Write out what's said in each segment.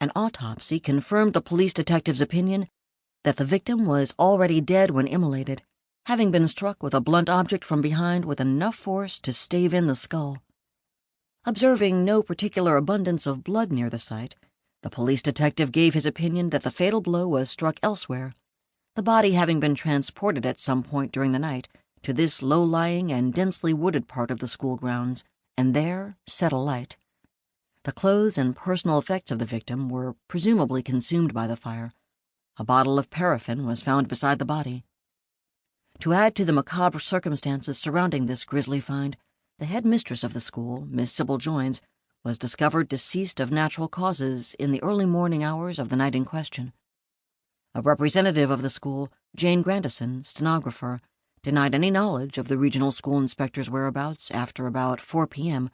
An autopsy confirmed the police detective's opinion that the victim was already dead when immolated, having been struck with a blunt object from behind with enough force to stave in the skull. Observing no particular abundance of blood near the site, the police detective gave his opinion that the fatal blow was struck elsewhere, the body having been transported at some point during the night to this low-lying and densely wooded part of the school grounds, and there set alight. The clothes and personal effects of the victim were presumably consumed by the fire. A bottle of paraffin was found beside the body. To add to the macabre circumstances surrounding this grisly find, the head mistress of the school, Miss Sybil Joines, was discovered deceased of natural causes in the early morning hours of the night in question. A representative of the school, Jane Grandison, stenographer, denied any knowledge of the regional school inspector's whereabouts after about 4 p.m.,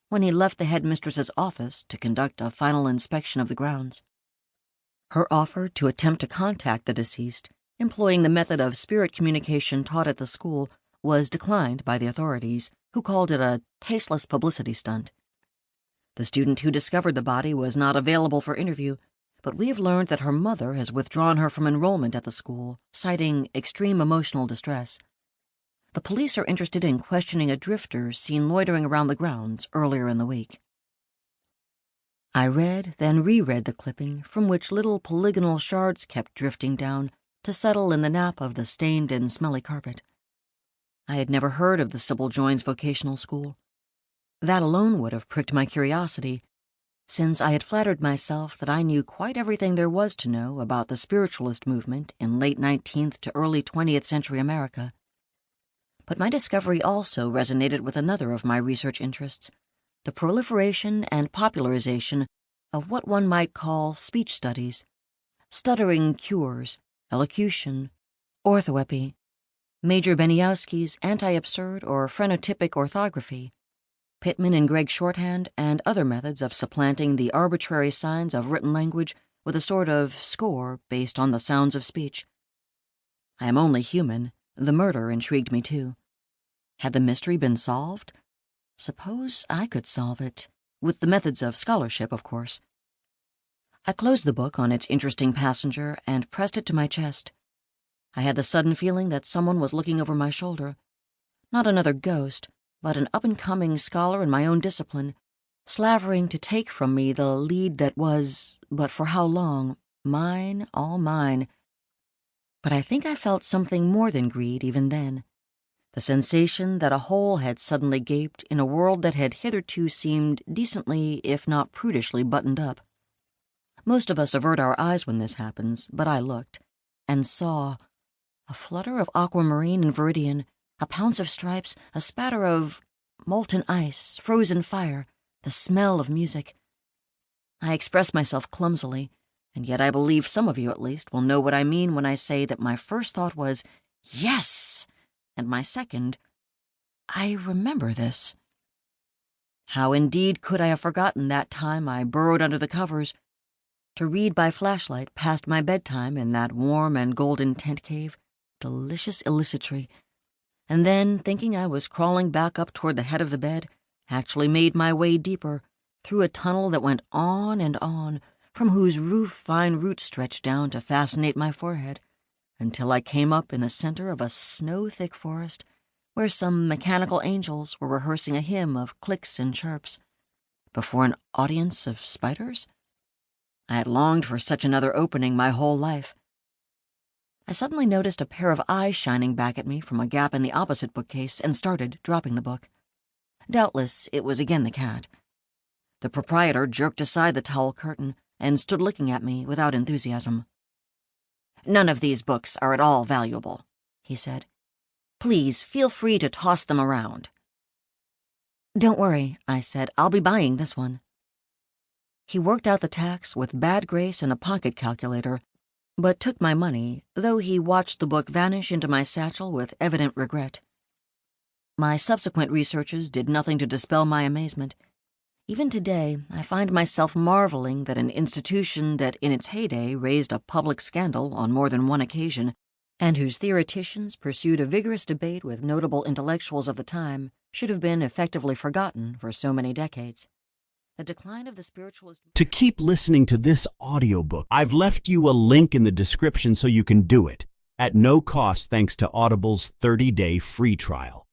when he left the headmistress's office to conduct a final inspection of the grounds. Her offer to attempt to contact the deceased, employing the method of spirit communication taught at the school, was declined by the authorities, who called it a tasteless publicity stunt. The student who discovered the body was not available for interview, but we have learned that her mother has withdrawn her from enrollment at the school, citing extreme emotional distress. The police are interested in questioning a drifter seen loitering around the grounds earlier in the week. I read, then reread the clipping from which little polygonal shards kept drifting down to settle in the nap of the stained and smelly carpet. I had never heard of the Sybil Joines Vocational School. That alone would have pricked my curiosity, since I had flattered myself that I knew quite everything there was to know about the spiritualist movement in late 19th to early 20th century America. But my discovery also resonated with another of my research interests, the proliferation and popularization of what one might call speech studies, stuttering cures, elocution, orthoepy, Major Beniowski's anti-absurd or phenotypic orthography, Pittman and Gregg shorthand, and other methods of supplanting the arbitrary signs of written language with a sort of score based on the sounds of speech. I am only human. The murder intrigued me too. Had the mystery been solved? Suppose I could solve it, with the methods of scholarship, of course. I closed the book on its interesting passenger and pressed it to my chest. I had the sudden feeling that someone was looking over my shoulder. Not another ghost, but an up-and-coming scholar in my own discipline, slavering to take from me the lead that was, but for how long, mine, all mine. But I think I felt something more than greed even then. The sensation that a hole had suddenly gaped in a world that had hitherto seemed decently, if not prudishly, buttoned up. Most of us avert our eyes when this happens, but I looked, and saw a flutter of aquamarine and viridian, a pounce of stripes, a spatter of molten ice, frozen fire, the smell of music. I express myself clumsily, and yet I believe some of you, at least, will know what I mean when I say that my first thought was, yes, and my second, I remember this. How indeed could I have forgotten that time I burrowed under the covers to read by flashlight past my bedtime in that warm and golden tent cave, delicious illicitry, and then, thinking I was crawling back up toward the head of the bed, actually made my way deeper, through a tunnel that went on and on, from whose roof fine roots stretched down to fascinate my forehead, until I came up in the center of a snow-thick forest, where some mechanical angels were rehearsing a hymn of clicks and chirps, before an audience of spiders. I had longed for such another opening my whole life. I suddenly noticed a pair of eyes shining back at me from a gap in the opposite bookcase and started, dropping the book. Doubtless it was again the cat. The proprietor jerked aside the towel curtain and stood looking at me without enthusiasm. "None of these books are at all valuable," he said. "Please feel free to toss them around." "Don't worry," I said. "I'll be buying this one." He worked out the tax with bad grace and a pocket calculator, but took my money, though he watched the book vanish into my satchel with evident regret. My subsequent researches did nothing to dispel my amazement. Even today, I find myself marveling that an institution that in its heyday raised a public scandal on more than one occasion, and whose theoreticians pursued a vigorous debate with notable intellectuals of the time, should have been effectively forgotten for so many decades. The decline of the spiritualist... To keep listening to this audiobook, I've left you a link in the description so you can do it, at no cost thanks to Audible's 30-day free trial.